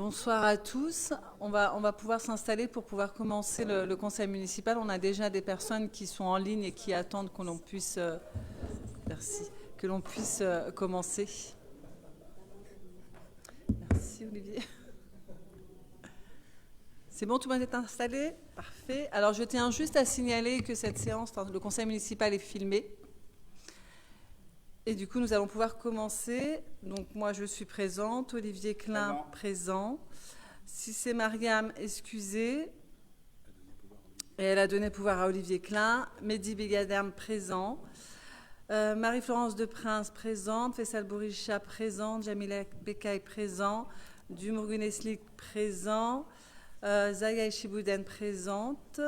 Bonsoir à tous. On va pouvoir s'installer pour pouvoir commencer le conseil municipal. On a déjà des personnes qui sont en ligne et qui attendent que l'on puisse, merci, que l'on puisse commencer. Merci Olivier. C'est bon, tout le monde est installé? Parfait. Alors je tiens juste à signaler que cette séance, le conseil municipal est filmé. Et du coup, nous allons pouvoir commencer. Donc, moi, je suis présente. Olivier Klein, présent. Si c'est Mariam, excusez. Et elle a donné pouvoir à Olivier Klein. Mehdi Begaderm, présent. Marie-Florence de Prince, présente. Faisal Bouricha, présente. Jamila Bekay, présent. Dumurgun Eslik, présent. Zaya Chibouden, présente.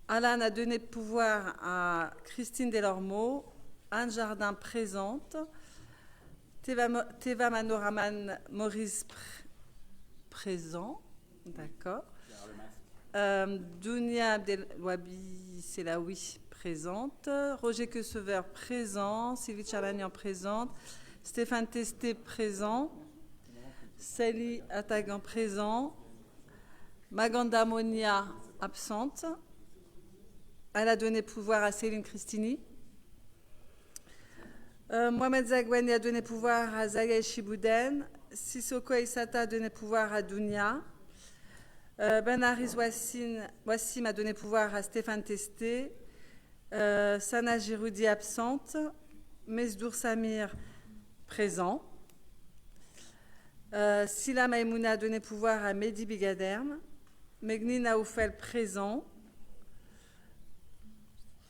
Alan a donné pouvoir à Christine Delormeau. Anne Jardin présente. Teva Manoraman Maurice présent. D'accord. Dounia Abdelwabi Selawi présente. Roger Quesever présent. Sylvie Charlagnan présente. Stéphane Testé présent. Sally Atagan présent. Maganda Monia absente. Elle a donné pouvoir à Céline Christini. Mohamed Zagouani a donné pouvoir à Zaya Chibouden. Sissoko Issata a donné pouvoir à Dounia. Benaris Wassim a donné pouvoir à Stéphane Testé. Sana Giroudi absente. Mesdour Samir présent. Sila Maïmouna a donné pouvoir à Mehdi Bigaderm. Megni Naoufel présent.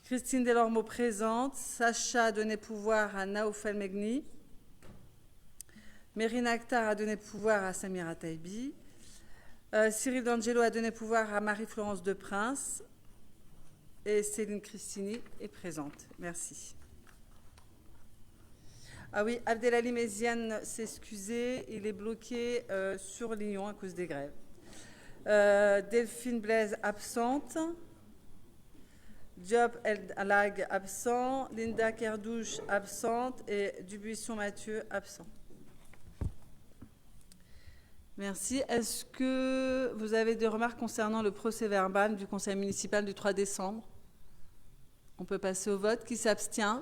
Christine Delormeau présente. Sacha a donné pouvoir à Naoufel Megni. Mérine Akhtar a donné pouvoir à Samira Taibi. Cyril D'Angelo a donné pouvoir à Marie-Florence de Prince. Et Céline Christini est présente. Merci. Ah oui, Abdelali Méziane s'est excusé. Il est bloqué sur Lyon à cause des grèves. Delphine Blaise absente. Diop El Alag absent, Linda Kerdouche absente et Dubuisson Mathieu absent. Merci. Est-ce que vous avez des remarques concernant le procès-verbal du conseil municipal du 3 décembre? On peut passer au vote. Qui s'abstient?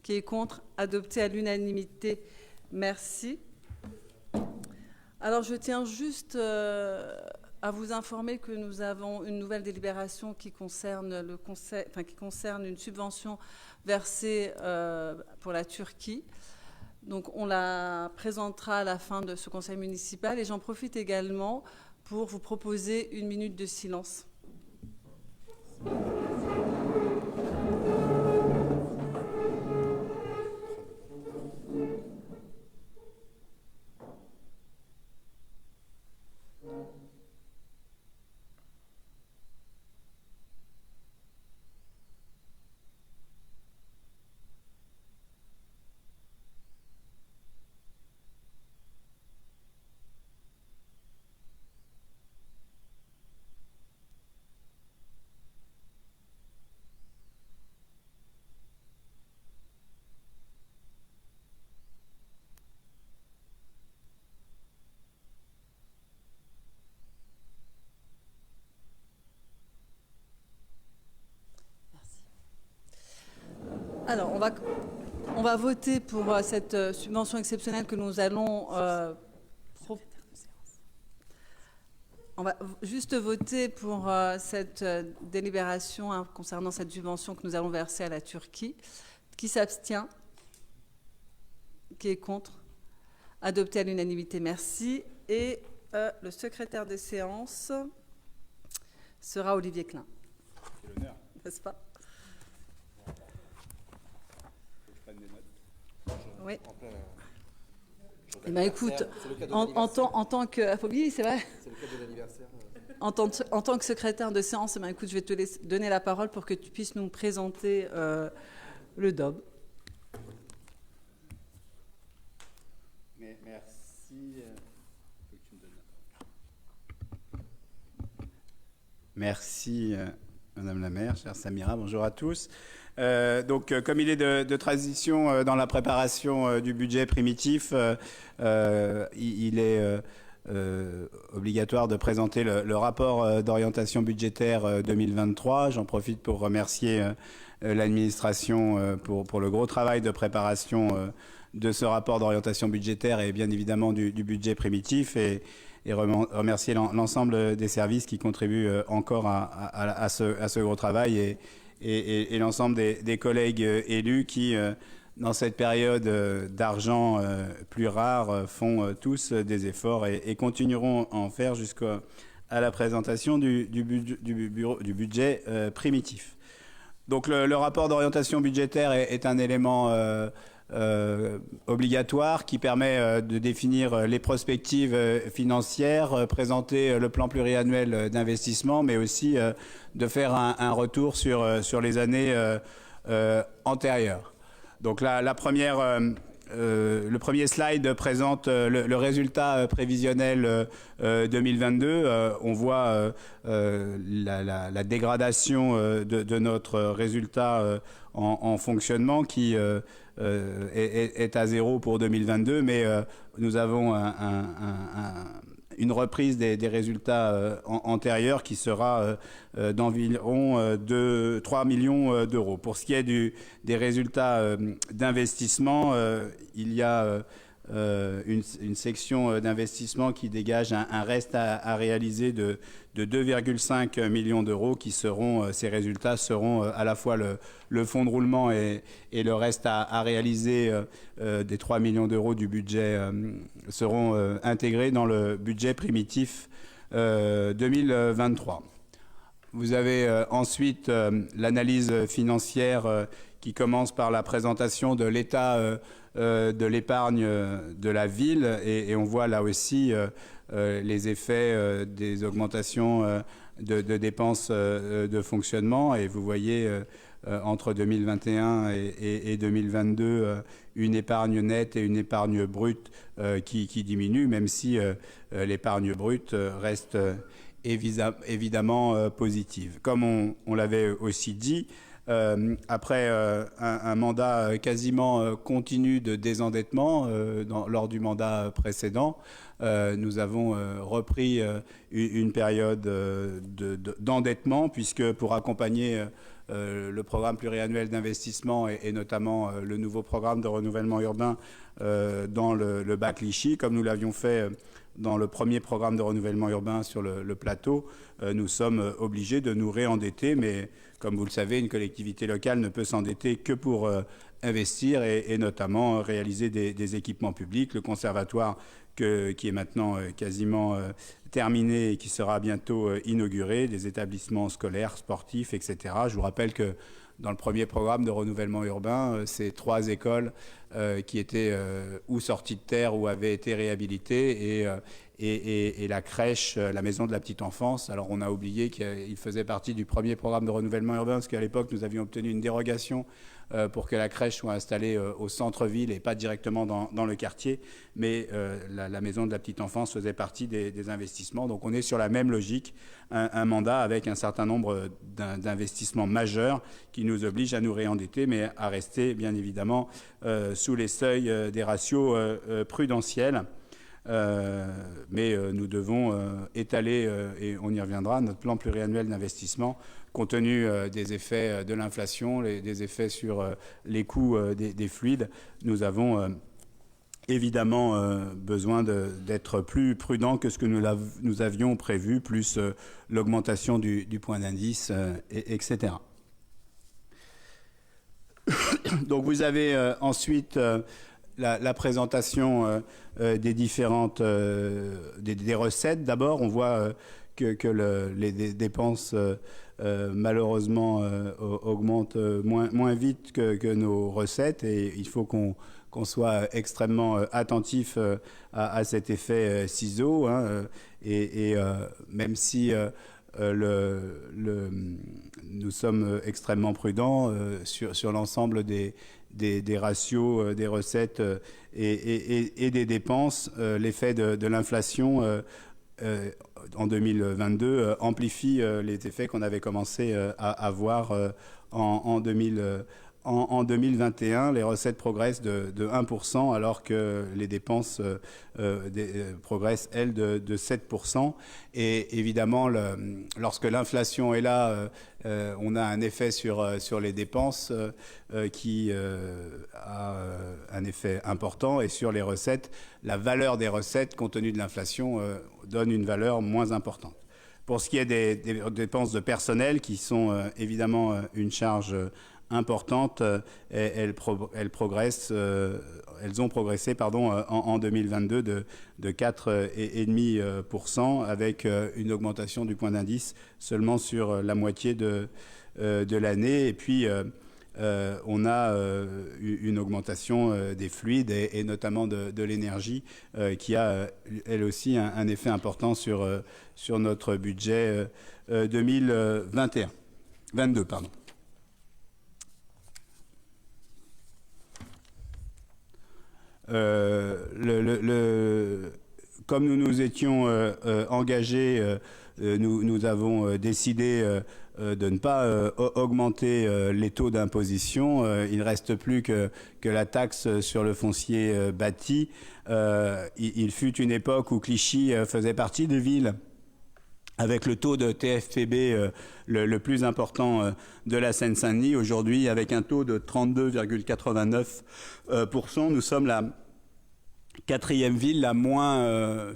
Qui est contre? Adopté à l'unanimité. Merci. Alors je tiens juste à vous informer que nous avons une nouvelle délibération qui concerne le conseil, qui concerne une subvention versée pour la Turquie. Donc on la présentera à la fin de ce conseil municipal et j'en profite également pour vous proposer une minute de silence. Alors, on va voter pour cette subvention exceptionnelle que nous allons... on va juste voter pour cette délibération concernant cette subvention que nous allons verser à la Turquie. Qui s'abstient? Qui est contre? Adopté à l'unanimité, merci. Et le secrétaire des séances sera Olivier Klein. C'est l'honneur. N'est-ce pas? Oui. Eh ben, écoute, en tant que... Oui, c'est vrai. C'est le cadeau d'anniversaire. En tant que secrétaire de séance, eh ben, écoute, je vais te donner la parole pour que tu puisses nous présenter le DOB. Mais merci. Merci, Madame la maire, chère Samira. Bonjour à tous. Donc, comme il est de tradition dans la préparation du budget primitif, il est obligatoire de présenter le rapport d'orientation budgétaire 2023. J'en profite pour remercier l'administration pour le gros travail de préparation de ce rapport d'orientation budgétaire et bien évidemment du budget primitif et remercier l'ensemble des services qui contribuent encore à ce gros travail et l'ensemble des collègues élus qui, dans cette période d'argent plus rare, font tous des efforts et continueront à en faire jusqu'à la présentation du budget primitif. Donc le rapport d'orientation budgétaire est un élément obligatoire qui permet de définir les perspectives financières, présenter le plan pluriannuel d'investissement, mais aussi de faire un retour sur les années antérieures. Donc le premier slide présente le résultat prévisionnel 2022. On voit la dégradation de notre résultat en fonctionnement qui est à zéro pour 2022, mais nous avons une reprise des résultats antérieurs qui sera d'environ 3 millions d'euros. Pour ce qui est des résultats d'investissement, il y a une section d'investissement qui dégage un reste à réaliser de 2,5 millions d'euros qui seront, ces résultats seront à la fois le fonds de roulement et le reste à réaliser des 3 millions d'euros du budget seront intégrés dans le budget primitif 2023. Vous avez ensuite l'analyse financière qui commence par la présentation de l'état de l'épargne de la ville et on voit là aussi les effets des augmentations de dépenses de fonctionnement et vous voyez entre 2021 et 2022 une épargne nette et une épargne brute qui diminue, même si l'épargne brute reste évidemment positive. Comme on l'avait aussi dit, après un mandat quasiment continu de désendettement lors du mandat précédent, nous avons repris une période d'endettement puisque pour accompagner le programme pluriannuel d'investissement et notamment le nouveau programme de renouvellement urbain dans le bac Clichy, comme nous l'avions fait dans le premier programme de renouvellement urbain sur le plateau, nous sommes obligés de nous réendetter, mais comme vous le savez, une collectivité locale ne peut s'endetter que pour investir et notamment réaliser des équipements publics. Le conservatoire qui est maintenant quasiment terminé et qui sera bientôt inauguré, des établissements scolaires, sportifs, etc. Je vous rappelle que dans le premier programme de renouvellement urbain, c'est 3 écoles qui étaient ou sorties de terre ou avaient été réhabilitées et la crèche, la maison de la petite enfance. Alors on a oublié qu'il faisait partie du premier programme de renouvellement urbain parce qu'à l'époque nous avions obtenu une dérogation pour que la crèche soit installée au centre-ville et pas directement dans le quartier. Mais la maison de la petite enfance faisait partie des investissements. Donc on est sur la même logique, un mandat avec un certain nombre d'investissements majeurs qui nous obligent à nous réendetter, mais à rester bien évidemment sous les seuils des ratios prudentiels. Mais nous devons étaler, et on y reviendra, notre plan pluriannuel d'investissement compte tenu des effets de l'inflation, des effets sur les coûts des fluides. Nous avons évidemment besoin d'être plus prudents que ce que nous avions prévu, plus l'augmentation du point d'indice, etc. Donc vous avez ensuite la présentation des différentes des recettes. D'abord, on voit que les dépenses malheureusement augmentent moins vite que nos recettes et il faut qu'on soit extrêmement attentif à cet effet ciseau. Et même si nous sommes extrêmement prudents sur l'ensemble des ratios des recettes et des dépenses, l'effet de l'inflation en 2022 amplifie les effets qu'on avait commencé à voir en 2021. en 2021, les recettes progressent de 1%, alors que les dépenses progressent, elles, de 7%. Et évidemment, lorsque l'inflation est là, on a un effet sur les dépenses qui a un effet important. Et sur les recettes, la valeur des recettes, compte tenu de l'inflation, donne une valeur moins importante. Pour ce qui est des dépenses de personnel, qui sont évidemment une charge importante, elles ont progressé en 2022 de 4,5%, avec une augmentation du point d'indice seulement sur la moitié de l'année. Et puis, on a une augmentation des fluides et notamment de l'énergie qui a, elle aussi, un effet important sur notre budget 2022. Comme nous nous étions engagés, nous avons décidé de ne pas augmenter les taux d'imposition. Il ne reste plus que la taxe sur le foncier bâti. Il fut une époque où Clichy faisait partie des villes avec le taux de TFPB le plus important de la Seine-Saint-Denis. Aujourd'hui, avec un taux de 32,89%, nous sommes la quatrième ville la moins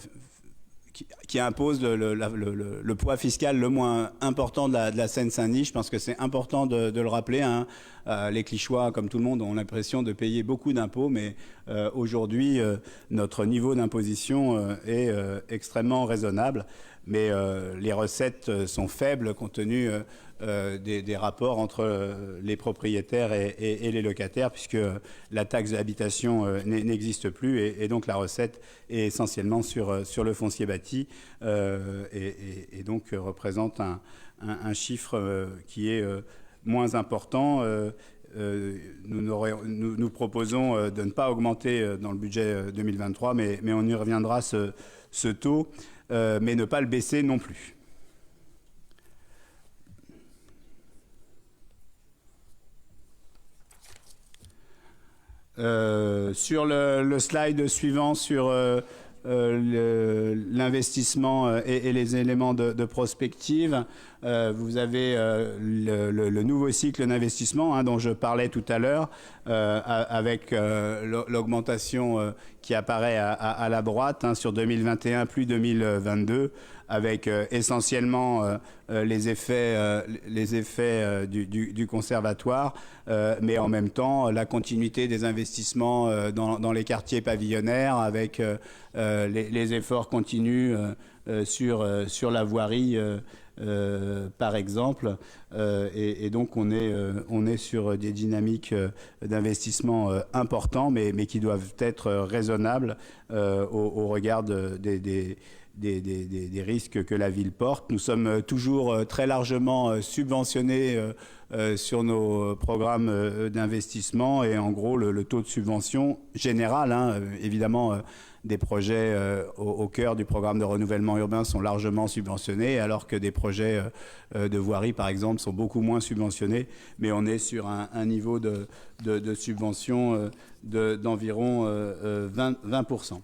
qui impose le poids fiscal le moins important de la Seine-Saint-Denis. Je pense que c'est important de le rappeler. Hein. Les Clichois, comme tout le monde, ont l'impression de payer beaucoup d'impôts, mais aujourd'hui, notre niveau d'imposition est extrêmement raisonnable. Mais les recettes sont faibles compte tenu des rapports entre les propriétaires et les locataires, puisque la taxe d'habitation n'existe plus, et donc la recette est essentiellement sur le foncier bâti, et donc représente un chiffre qui est moins important. Nous proposons de ne pas augmenter dans le budget 2023, mais on y reviendra ce taux, mais ne pas le baisser non plus. Sur le slide suivant, sur l'investissement et les éléments de prospective, vous avez le nouveau cycle d'investissement dont je parlais tout à l'heure, avec l'augmentation qui apparaît à la droite sur 2021 plus 2022, avec essentiellement les effets du conservatoire, mais en même temps la continuité des investissements dans les quartiers pavillonnaires, avec les efforts continus sur la voirie, par exemple, et donc on est sur des dynamiques d'investissement importants, mais qui doivent être raisonnables au regard des risques que la ville porte. Nous sommes toujours très largement subventionnés sur nos programmes d'investissement, et en gros le taux de subvention général, évidemment des projets au cœur du programme de renouvellement urbain sont largement subventionnés, alors que des projets de voirie, par exemple, sont beaucoup moins subventionnés. Mais on est sur un niveau de subvention d'environ 20%.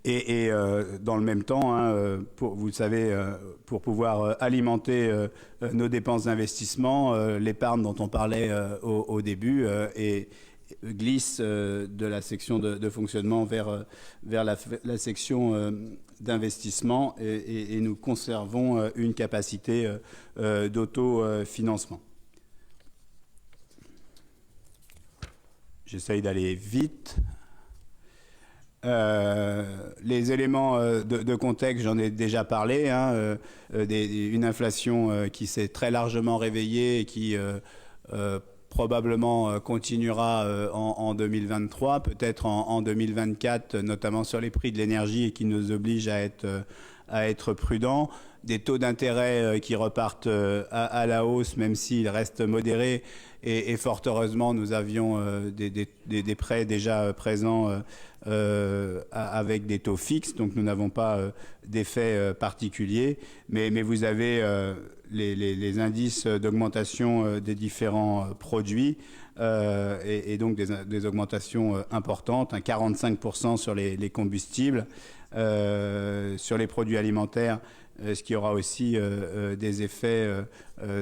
Et dans le même temps, vous le savez, pour pouvoir alimenter nos dépenses d'investissement, l'épargne dont on parlait au début glisse de la section de fonctionnement vers la section d'investissement, et nous conservons une capacité d'autofinancement. J'essaye d'aller vite. Les éléments de contexte, j'en ai déjà parlé, une inflation qui s'est très largement réveillée et qui probablement continuera en 2023, peut-être en 2024, notamment sur les prix de l'énergie, et qui nous oblige à être à être prudent. Des taux d'intérêt qui repartent à la hausse, même s'ils restent modérés. Et fort heureusement, nous avions des prêts déjà présents avec des taux fixes, donc nous n'avons pas d'effet particulier. Mais vous avez les indices d'augmentation des différents produits et donc des augmentations importantes, 45% sur les combustibles, sur les produits alimentaires, ce qui aura aussi des effets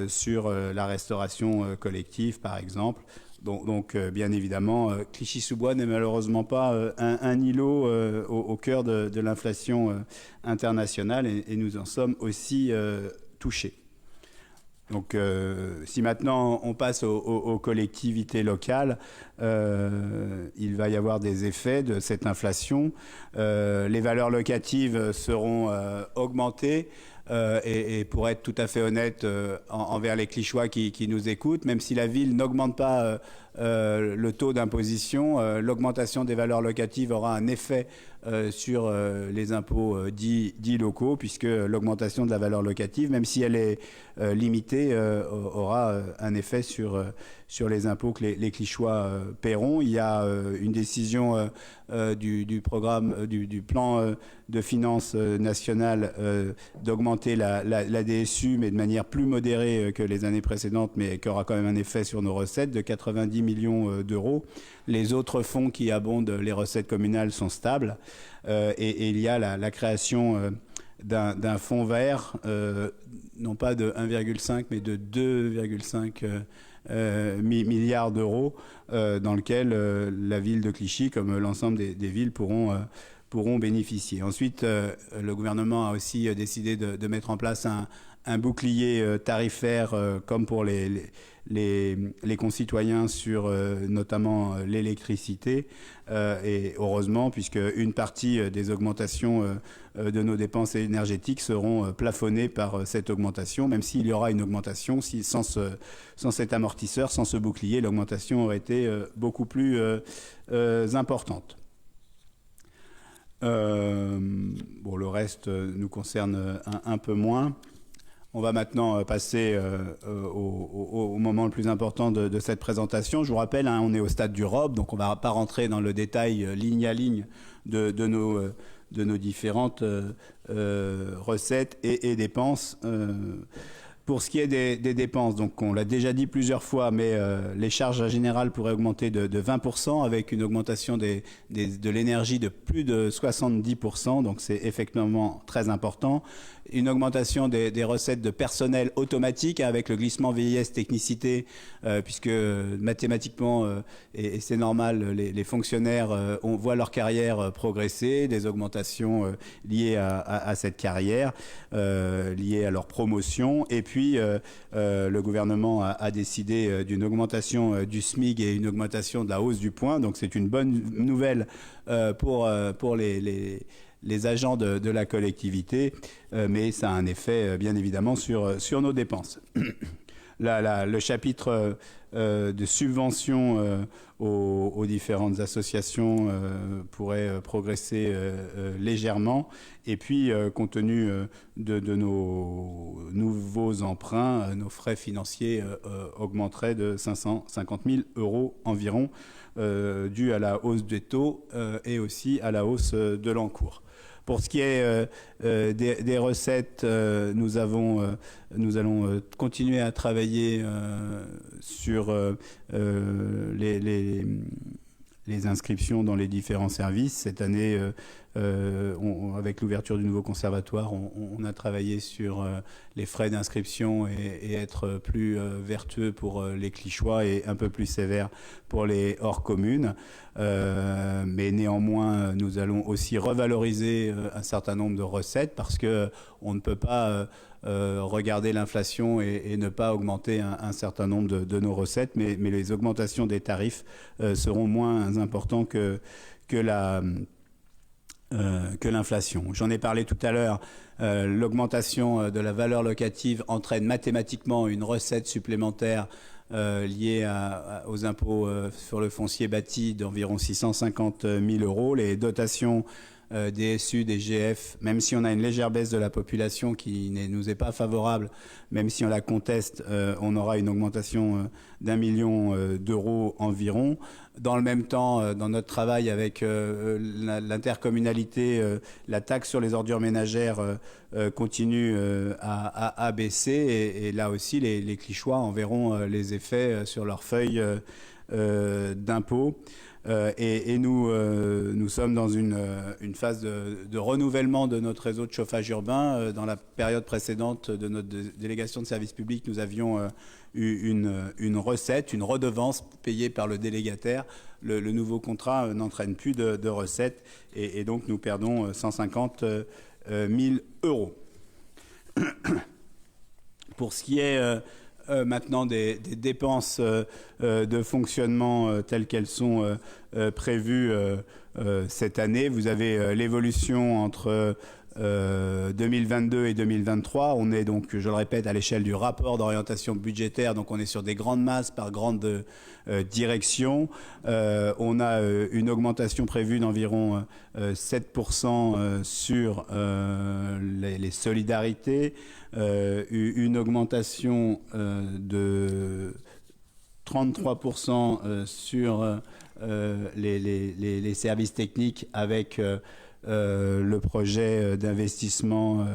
sur la restauration collective, par exemple. Donc bien évidemment, Clichy-sous-Bois n'est malheureusement pas un îlot au cœur de l'inflation internationale et nous en sommes aussi touchés. Donc si maintenant on passe aux collectivités locales, il va y avoir des effets de cette inflation. Les valeurs locatives seront augmentées. Et pour être tout à fait honnête envers les Clichysois qui nous écoutent, même si la ville n'augmente pas le taux d'imposition, l'augmentation des valeurs locatives aura un effet sur les impôts dits locaux, puisque l'augmentation de la valeur locative, même si elle est limitée, aura un effet sur les impôts que les Clichysois paieront. Il y a une décision du programme, du plan de finances nationale d'augmenter la DSU, mais de manière plus modérée que les années précédentes, mais qui aura quand même un effet sur nos recettes de 90 millions d'euros. Les autres fonds qui abondent les recettes communales sont stables. Et il y a la création d'un fonds vert, non pas de 1,5 mais de 2,5 milliards d'euros, dans lequel la ville de Clichy, comme l'ensemble des villes, pourront bénéficier. Ensuite, le gouvernement a aussi décidé de mettre en place un bouclier tarifaire comme pour les concitoyens sur notamment l'électricité. Et heureusement, puisque une partie des augmentations de nos dépenses énergétiques seront plafonnées par cette augmentation, même s'il y aura une augmentation, sans cet amortisseur, sans ce bouclier, l'augmentation aurait été beaucoup plus importante. Bon, le reste nous concerne un peu moins. On va maintenant passer au moment le plus important de cette présentation. Je vous rappelle, on est au stade du ROB, donc on ne va pas rentrer dans le détail ligne à ligne de nos différentes recettes et dépenses. Pour ce qui est des dépenses, donc on l'a déjà dit plusieurs fois, mais les charges générales pourraient augmenter de 20% avec une augmentation de l'énergie de plus de 70%, donc c'est effectivement très important. Une augmentation des recettes de personnel automatique avec le glissement vieillesse technicité, puisque mathématiquement, et c'est normal, les fonctionnaires voient leur carrière progresser, des augmentations liées à cette carrière, liées à leur promotion. Et puis, le gouvernement a décidé d'une augmentation du SMIC et une augmentation de la hausse du point. Donc c'est une bonne nouvelle pour les agents de la collectivité, mais ça a un effet bien évidemment sur nos dépenses. Le chapitre de subventions aux différentes associations pourrait progresser légèrement. Et puis, compte tenu de nos nouveaux emprunts, nos frais financiers augmenteraient de 550 000 € environ, dû à la hausse des taux et aussi à la hausse de l'encours. Pour ce qui est des recettes, nous allons continuer à travailler sur les inscriptions dans les différents services. Cette année, avec l'ouverture du nouveau conservatoire, on a travaillé sur les frais d'inscription et être plus vertueux pour les Clichysois et un peu plus sévère pour les hors communes. Mais néanmoins, nous allons aussi revaloriser un certain nombre de recettes parce qu'on ne peut pas regarder l'inflation et ne pas augmenter un certain nombre de nos recettes, mais les augmentations des tarifs seront moins importantes que l'inflation. J'en ai parlé tout à l'heure, l'augmentation de la valeur locative entraîne mathématiquement une recette supplémentaire liée aux impôts sur le foncier bâti d'environ 650 000 €. Les dotations DSU, des GF, même si on a une légère baisse de la population qui ne nous est pas favorable, même si on la conteste, on aura une augmentation d'1 million d'euros environ. Dans le même temps, dans notre travail avec l'intercommunalité, la taxe sur les ordures ménagères continue à baisser et là aussi les Clichois en verront les effets sur leur feuille d'impôt. Et nous sommes dans une phase de renouvellement de notre réseau de chauffage urbain. Dans la période précédente de notre délégation de services publics, nous avions eu une recette, une redevance payée par le délégataire. Le nouveau contrat n'entraîne plus de recettes et donc nous perdons 150 000 euros. Pour ce qui est maintenant des dépenses de fonctionnement telles qu'elles sont prévues cette année, vous avez l'évolution entre 2022 et 2023. On est donc, je le répète, à l'échelle du rapport d'orientation budgétaire, donc on est sur des grandes masses par grande direction. On a une augmentation prévue d'environ 7% sur les solidarités, une augmentation de 33% sur les services techniques avec le projet d'investissement,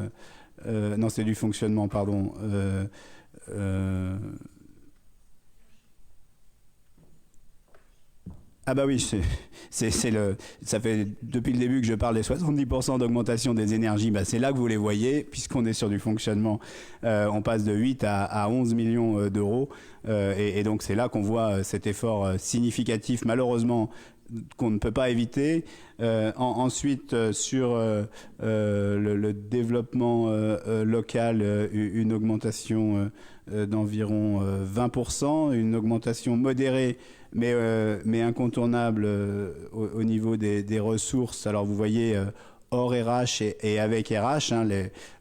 non c'est du fonctionnement, pardon, ah bah oui, ça fait depuis le début que je parle des 70% d'augmentation des énergies, bah c'est là que vous les voyez, puisqu'on est sur du fonctionnement, on passe de 8 à 11 millions d'euros, et donc c'est là qu'on voit cet effort significatif, malheureusement, qu'on ne peut pas éviter. Ensuite, sur le développement local, une augmentation d'environ 20%, une augmentation modérée, mais incontournable au niveau des ressources. Alors vous voyez, hors RH et avec RH, hein,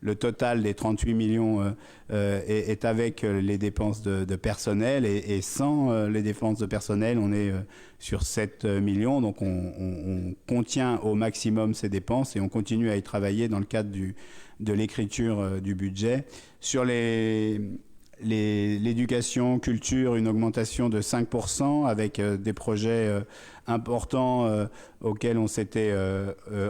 le total des 38 millions est avec les dépenses de personnel et sans les dépenses de personnel, on est sur 7 millions. Donc on contient au maximum ces dépenses et on continue à y travailler dans le cadre de l'écriture du budget. Sur l'éducation, culture, une augmentation de 5% avec des projets importants auxquels on s'était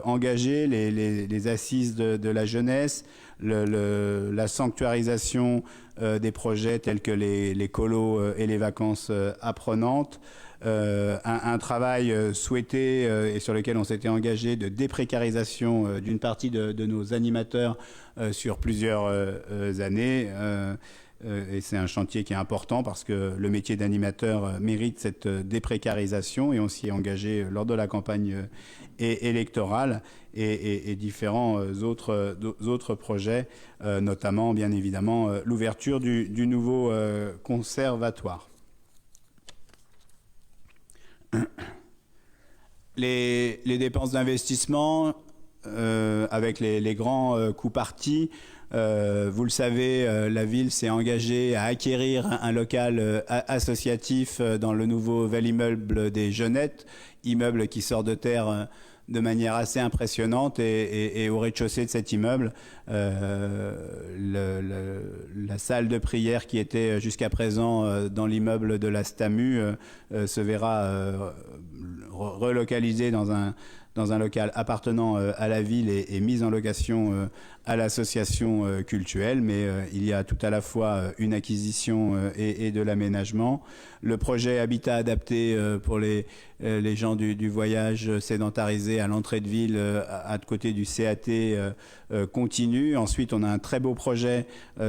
engagé, les assises de la jeunesse, la sanctuarisation des projets tels que les colos et les vacances apprenantes, un travail souhaité et sur lequel on s'était engagé de déprécarisation d'une partie de nos animateurs sur plusieurs années. Et c'est un chantier qui est important parce que le métier d'animateur mérite cette déprécarisation et on s'y est engagé lors de la campagne électorale et différents autres projets, notamment bien évidemment l'ouverture du nouveau conservatoire. Les dépenses d'investissement avec les grands coups partis. Vous le savez, la ville s'est engagée à acquérir un local associatif dans le nouvel immeuble des Jeunettes, immeuble qui sort de terre de manière assez impressionnante et au rez-de-chaussée de cet immeuble, la salle de prière qui était jusqu'à présent dans l'immeuble de la STAMU se verra relocalisée dans un local appartenant à la ville et mise en location à l'association cultuelle, mais il y a tout à la fois une acquisition et de l'aménagement. Le projet Habitat adapté pour les gens du voyage sédentarisé à l'entrée de ville, à côté du CAT, continue. Ensuite, on a un très beau projet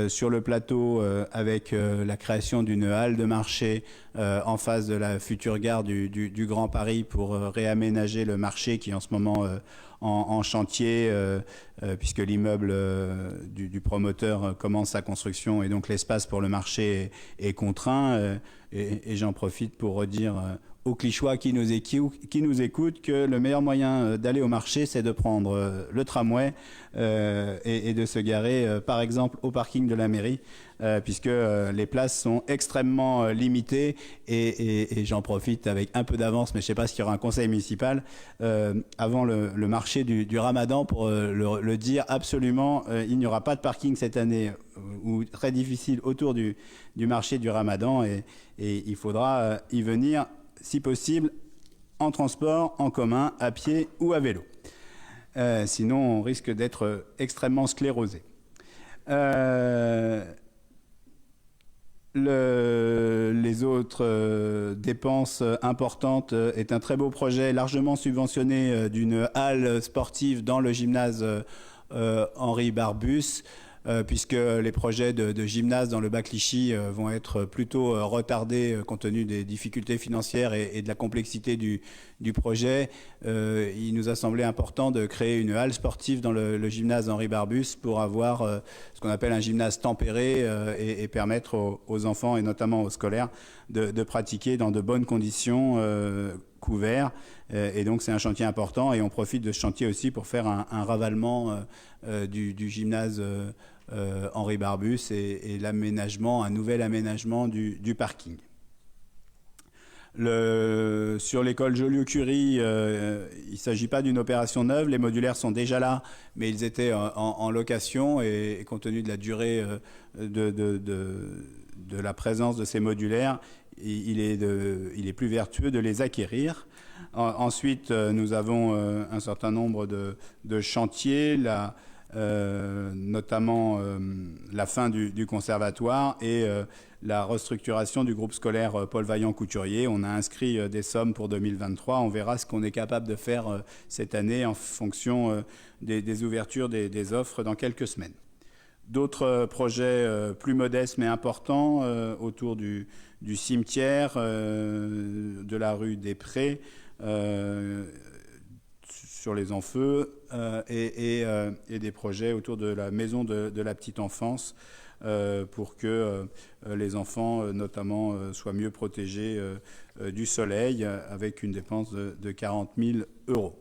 sur le plateau avec la création d'une halle de marché en face de la future gare du Grand Paris pour réaménager le marché qui est en ce moment en chantier puisque l'immeuble du promoteur commence sa construction et donc l'espace pour le marché est contraint et j'en profite pour redire aux Clichois qui nous écoutent que le meilleur moyen d'aller au marché, c'est de prendre le tramway et de se garer, par exemple, au parking de la mairie, puisque les places sont extrêmement limitées et j'en profite avec un peu d'avance, mais je ne sais pas s'il y aura un conseil municipal avant le marché du Ramadan pour le dire absolument, il n'y aura pas de parking cette année ou très difficile autour du marché du Ramadan et il faudra y venir si possible en transport, en commun, à pied ou à vélo. Sinon, on risque d'être extrêmement sclérosé. Les autres dépenses importantes est un très beau projet largement subventionné d'une halle sportive dans le gymnase Henri Barbus, puisque les projets de gymnase dans le bas Clichy vont être plutôt retardés compte tenu des difficultés financières et de la complexité du projet. Il nous a semblé important de créer une halle sportive dans le gymnase Henri Barbus pour avoir ce qu'on appelle un gymnase tempéré et permettre aux enfants et notamment aux scolaires de pratiquer dans de bonnes conditions couverts. Et donc c'est un chantier important et on profite de ce chantier aussi pour faire un ravalement du gymnase Henri Barbus et l'aménagement, un nouvel aménagement du parking. Sur l'école Joliot-Curie, il ne s'agit pas d'une opération neuve. Les modulaires sont déjà là, mais ils étaient en location et compte tenu de la durée de la présence de ces modulaires, il est plus vertueux de les acquérir. Ensuite, nous avons un certain nombre de chantiers, notamment la fin du conservatoire et la restructuration du groupe scolaire Paul Vaillant-Couturier. On a inscrit des sommes pour 2023. On verra ce qu'on est capable de faire cette année en fonction des ouvertures des offres dans quelques semaines. D'autres projets plus modestes mais importants autour du cimetière, de la rue des Prés, sur les Enfeux et des projets autour de la maison de la petite enfance pour que les enfants notamment soient mieux protégés du soleil avec une dépense de 40 000 €.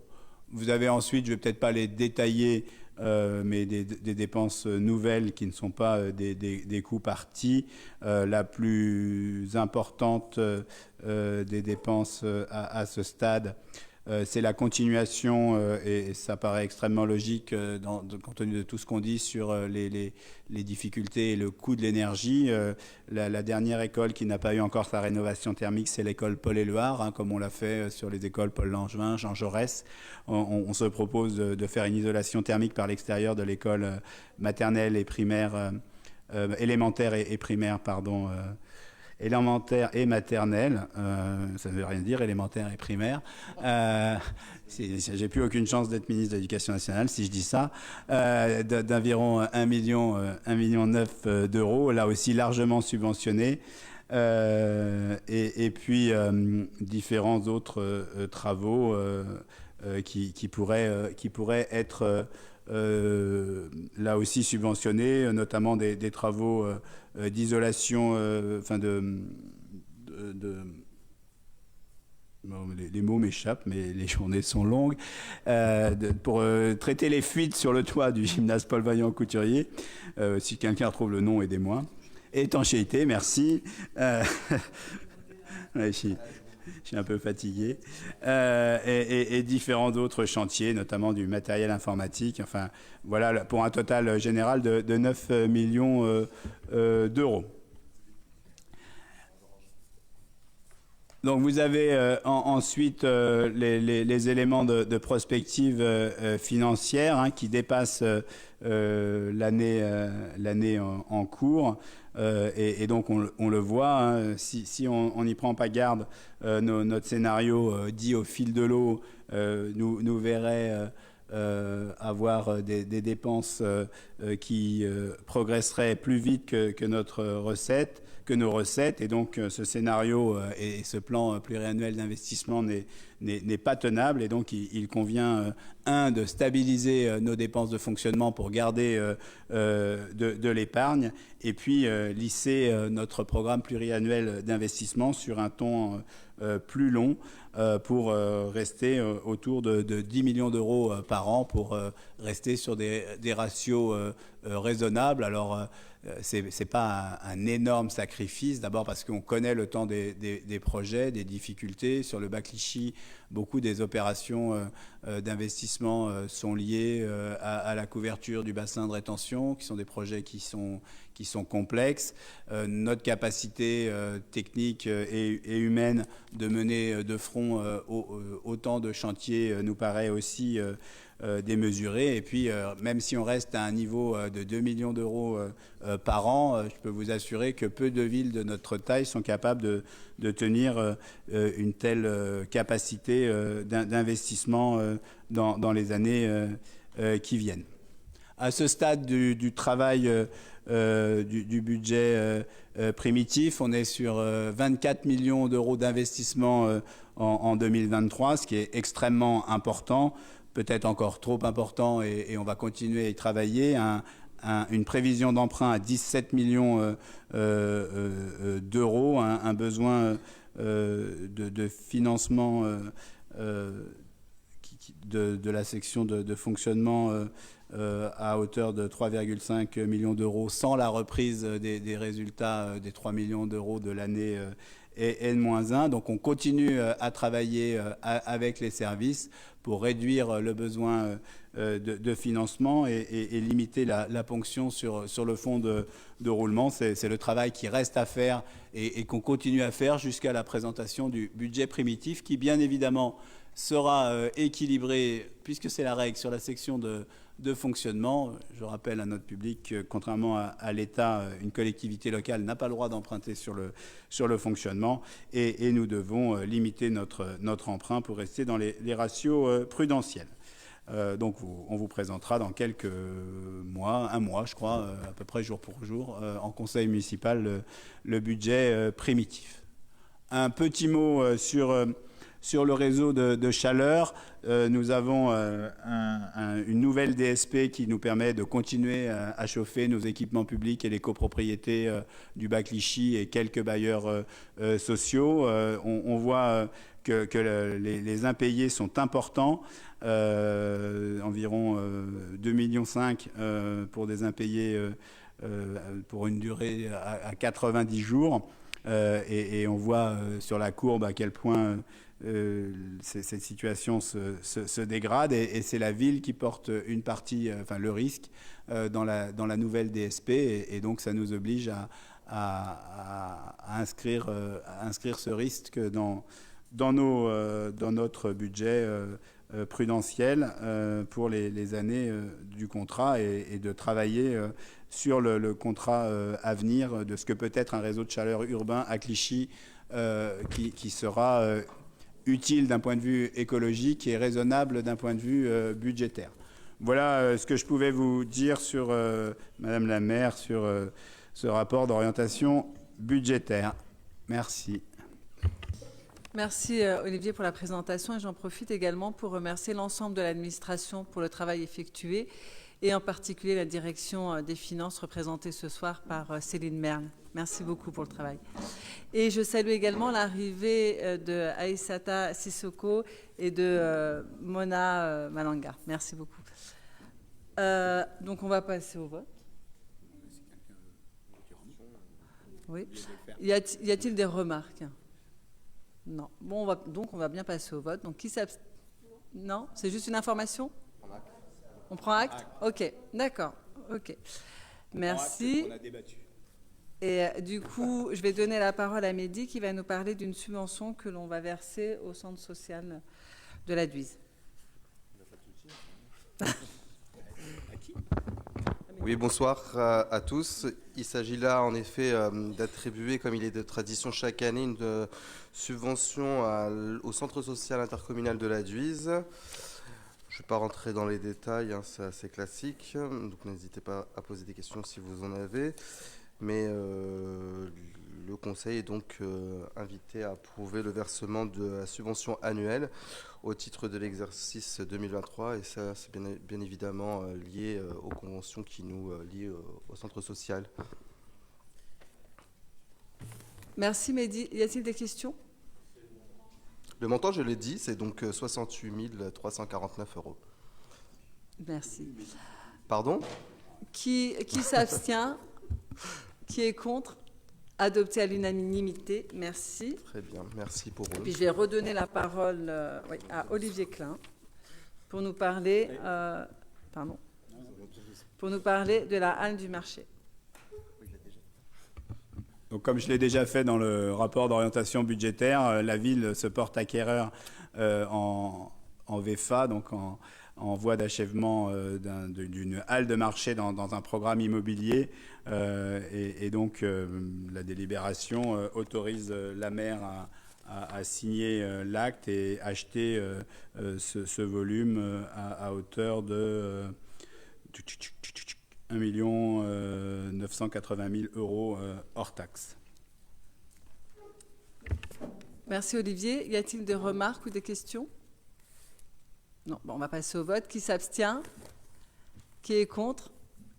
Vous avez ensuite, je ne vais peut-être pas les détailler, mais des dépenses nouvelles qui ne sont pas des coûts partis. La plus importante des dépenses à ce stade, c'est la continuation, et ça paraît extrêmement logique compte tenu de tout ce qu'on dit sur les difficultés et le coût de l'énergie. La dernière école qui n'a pas eu encore sa rénovation thermique, c'est l'école Paul-Éluard, comme on l'a fait sur les écoles Paul Langevin, Jean Jaurès. On se propose de faire une isolation thermique par l'extérieur de l'école maternelle et primaire, élémentaire et primaire, pardon, élémentaire et maternelle, ça ne veut rien dire, élémentaire et primaire. J'ai plus aucune chance d'être ministre de l'Éducation nationale si je dis ça, d'environ 1,9 million d'euros, là aussi largement subventionné. Et puis différents autres travaux qui pourraient être là aussi subventionnés, notamment des travaux d'isolation, les mots m'échappent, mais les journées sont longues, pour traiter les fuites sur le toit du gymnase Paul Vaillant-Couturier. Si quelqu'un retrouve le nom, aidez-moi. Étanchéité, merci. Ouais, je suis un peu fatigué. Et différents autres chantiers, notamment du matériel informatique. Enfin, voilà, pour un total général de 9 millions d'euros. Donc vous avez ensuite les éléments de prospective financière qui dépassent l'année en cours. Et donc on le voit, si on n'y prend pas garde, notre scénario dit au fil de l'eau nous verrait avoir des dépenses qui progresseraient plus vite que nos recettes. Et donc ce scénario et ce plan pluriannuel d'investissement n'est pas tenable. Et donc, il convient, de stabiliser nos dépenses de fonctionnement pour garder de l'épargne, et puis lisser notre programme pluriannuel d'investissement sur un ton plus long, pour rester autour de 10 millions d'euros par an, pour rester sur des ratios raisonnables. Alors, c'est pas un énorme sacrifice, d'abord parce qu'on connaît le temps des projets, des difficultés. Sur le bac Clichy, beaucoup des opérations d'investissement sont liées à la couverture du bassin de rétention, qui sont des projets qui sont complexes. Notre capacité technique et humaine de mener de front autant de chantiers nous paraît aussi démesurée. Et puis, même si on reste à un niveau de 2 millions d'euros par an, je peux vous assurer que peu de villes de notre taille sont capables de tenir une telle capacité d'investissement dans les années qui viennent. À ce stade du travail du budget primitif, on est sur 24 millions d'euros d'investissement en 2023, ce qui est extrêmement important, peut-être encore trop important, et on va continuer à y travailler. Une prévision d'emprunt à 17 millions d'euros, un besoin de financement de la section de fonctionnement à hauteur de 3,5 millions d'euros, sans la reprise des résultats des 3 millions d'euros de l'année N-1. Donc on continue à travailler avec les services pour réduire le besoin de financement et limiter la ponction sur le fonds de roulement. C'est le travail qui reste à faire et qu'on continue à faire jusqu'à la présentation du budget primitif, qui bien évidemment sera équilibré, puisque c'est la règle, sur la section de fonctionnement. Je rappelle à notre public que, contrairement à l'État, une collectivité locale n'a pas le droit d'emprunter sur le fonctionnement, et nous devons limiter notre emprunt pour rester dans les ratios prudentiels. Donc on vous présentera dans quelques mois, un mois je crois, à peu près jour pour jour, en conseil municipal, le budget primitif. Un petit mot sur le réseau de chaleur. Nous avons une nouvelle DSP qui nous permet de continuer à chauffer nos équipements publics et les copropriétés du bac Clichy et quelques bailleurs sociaux. On voit que les impayés sont importants, environ 2,5 millions pour des impayés pour une durée à 90 jours. Et on voit sur la courbe à quel point cette situation se dégrade, et c'est la ville qui porte une partie, enfin le risque dans la nouvelle DSP, et donc ça nous oblige à inscrire ce risque dans notre budget prudentiel pour les années du contrat, et de travailler sur le contrat à venir de ce que peut être un réseau de chaleur urbain à Clichy qui sera utile d'un point de vue écologique et raisonnable d'un point de vue budgétaire. Voilà ce que je pouvais vous dire sur, Madame la maire, sur ce rapport d'orientation budgétaire. Merci. Merci Olivier pour la présentation, et j'en profite également pour remercier l'ensemble de l'administration pour le travail effectué, et en particulier la direction des finances représentée ce soir par Céline Merle. Merci beaucoup pour le travail. Et je salue également l'arrivée de Aïssata Sissoko et de Mona Malanga. Merci beaucoup. Donc on va passer au vote. Oui. Y a-t-il des remarques? Non. Bon, on va bien passer au vote. Donc qui s'abstient? Non, c'est juste une information? On prend acte? Ok, d'accord. Ok. Merci. On a débattu. Et du coup, je vais donner la parole à Mehdi qui va nous parler d'une subvention que l'on va verser au centre social de la Duise. Oui, bonsoir à tous. Il s'agit là, en effet, d'attribuer, comme il est de tradition chaque année, une subvention au centre social intercommunal de la Duise. Je ne vais pas rentrer dans les détails, c'est assez classique, donc n'hésitez pas à poser des questions si vous en avez. mais le Conseil est donc invité à approuver le versement de la subvention annuelle au titre de l'exercice 2023, et ça, c'est bien évidemment lié aux conventions qui nous lient au centre social. Merci Mehdi. Y a-t-il des questions? Le montant, je l'ai dit, c'est donc 68 349 €. Merci. Pardon? Qui s'abstient? Qui est contre? Adopté à l'unanimité. Merci. Très bien, merci pour eux. Puis je vais redonner la parole à Olivier Klein pour nous parler, pour nous parler de la halle du marché. Donc, comme je l'ai déjà fait dans le rapport d'orientation budgétaire, la ville se porte acquéreur en VFA, donc en voie d'achèvement d'une halle de marché dans un programme immobilier. Et donc, la délibération autorise la maire à signer l'acte et acheter ce volume à hauteur de 1 980 000 € hors taxe. Merci Olivier. Y a-t-il des remarques ou des questions? Non. Bon, on va passer au vote. Qui s'abstient? Qui est contre?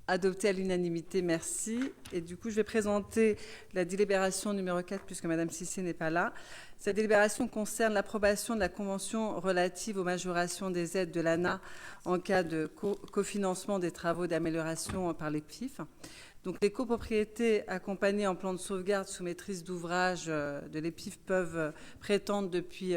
Adopté à l'unanimité, merci. Et du coup, je vais présenter la délibération numéro 4, puisque Madame Cissé n'est pas là. Cette délibération concerne l'approbation de la convention relative aux majorations des aides de l'ANA en cas de cofinancement des travaux d'amélioration par les PIF. Donc, les copropriétés accompagnées en plan de sauvegarde sous maîtrise d'ouvrage de l'EPIF peuvent prétendre depuis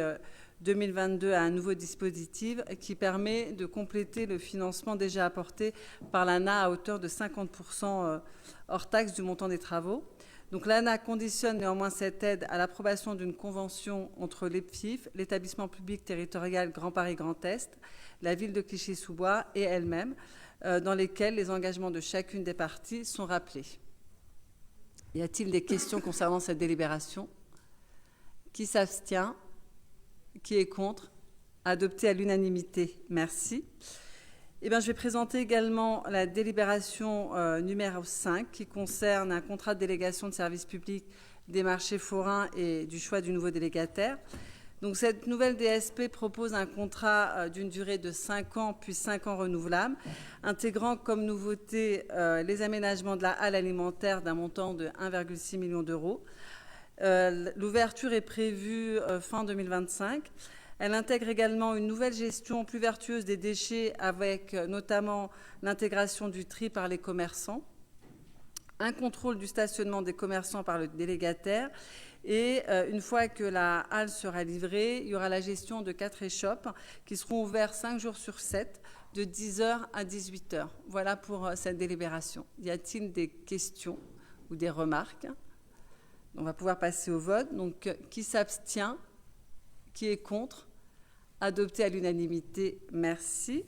2022 à un nouveau dispositif qui permet de compléter le financement déjà apporté par l'ANA à hauteur de 50% hors taxe du montant des travaux. Donc l'ANA conditionne néanmoins cette aide à l'approbation d'une convention entre l'EPIF, l'établissement public territorial Grand Paris Grand Est, la ville de Clichy-sous-Bois et elle-même, dans lesquelles les engagements de chacune des parties sont rappelés. Y a-t-il des questions concernant cette délibération? Qui s'abstient? Qui est contre? Adopté à l'unanimité. Merci. Je vais présenter également la délibération numéro 5 qui concerne un contrat de délégation de service public des marchés forains et du choix du nouveau délégataire. Donc, cette nouvelle DSP propose un contrat d'une durée de 5 ans puis 5 ans renouvelables, intégrant comme nouveauté les aménagements de la halle alimentaire d'un montant de 1,6 million d'euros. L'ouverture est prévue fin 2025. Elle intègre également une nouvelle gestion plus vertueuse des déchets avec notamment l'intégration du tri par les commerçants, un contrôle du stationnement des commerçants par le délégataire et une fois que la halle sera livrée, il y aura la gestion de 4 échoppes qui seront ouverts 5 jours sur 7 de 10h à 18h. Voilà pour cette délibération. Y a-t-il des questions ou des remarques? On va pouvoir passer au vote. Donc, qui s'abstient? Qui est contre? Adopté à l'unanimité. Merci.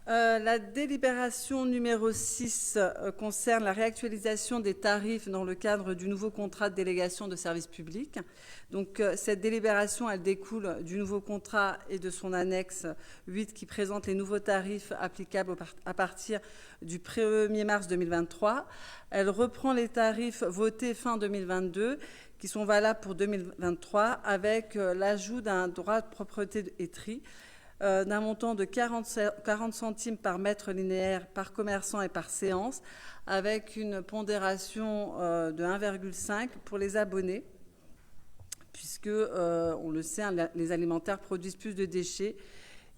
La délibération numéro 6 concerne la réactualisation des tarifs dans le cadre du nouveau contrat de délégation de service public. Donc, cette délibération, elle découle du nouveau contrat et de son annexe 8 qui présente les nouveaux tarifs applicables à partir du 1er mars 2023. Elle reprend les tarifs votés fin 2022 qui sont valables pour 2023 avec l'ajout d'un droit de propreté et tri d'un montant de 40 centimes par mètre linéaire par commerçant et par séance, avec une pondération de 1,5 pour les abonnés, puisque, on le sait, les alimentaires produisent plus de déchets.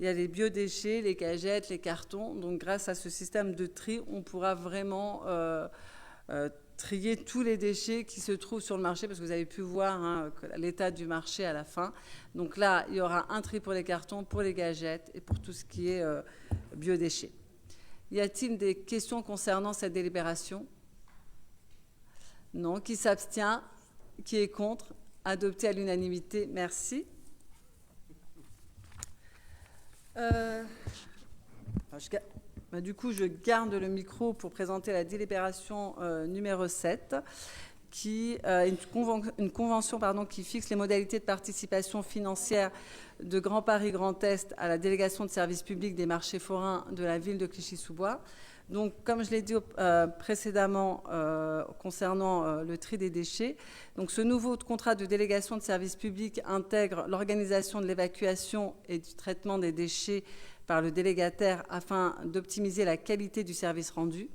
Il y a les biodéchets, les cagettes, les cartons. Donc, grâce à ce système de tri, on pourra vraiment trier tous les déchets qui se trouvent sur le marché, parce que vous avez pu voir l'état du marché à la fin. Donc là, il y aura un tri pour les cartons, pour les gadgets et pour tout ce qui est biodéchets. Y a-t-il des questions concernant cette délibération? Non. Qui s'abstient? Qui est contre? Adopté à l'unanimité. Merci. Du coup, je garde le micro pour présenter la délibération numéro 7, qui est une convention qui fixe les modalités de participation financière de Grand Paris Grand Est à la délégation de services publics des marchés forains de la ville de Clichy-sous-Bois. Donc, comme je l'ai dit précédemment concernant le tri des déchets, donc ce nouveau contrat de délégation de service public intègre l'organisation de l'évacuation et du traitement des déchets par le délégataire afin d'optimiser la qualité du service rendu.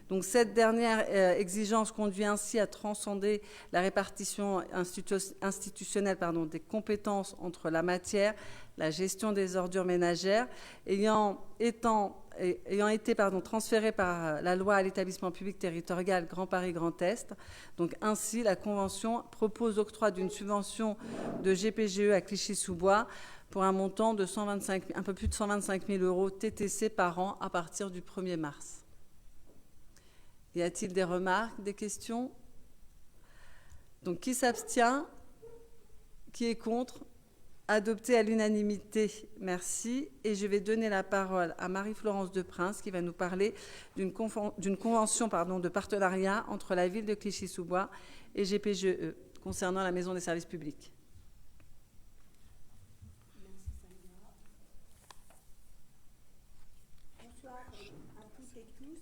Donc, cette dernière exigence conduit ainsi à transcender la répartition institutionnelle des compétences entre la matière, la gestion des ordures ménagères, ayant été transférée par la loi à l'établissement public territorial Grand Paris Grand Est. Donc, ainsi, la Convention propose l'octroi d'une subvention de GPGE à Clichy-sous-Bois pour un montant de un peu plus de 125 000 € TTC par an à partir du 1er mars. Y a-t-il des remarques, des questions? Donc, qui s'abstient? Qui est contre? Adopté à l'unanimité, merci. Et je vais donner la parole à Marie-Florence Deprince qui va nous parler d'une convention de partenariat entre la ville de Clichy-sous-Bois et GPGE concernant la maison des services publics. Bonsoir à toutes et tous.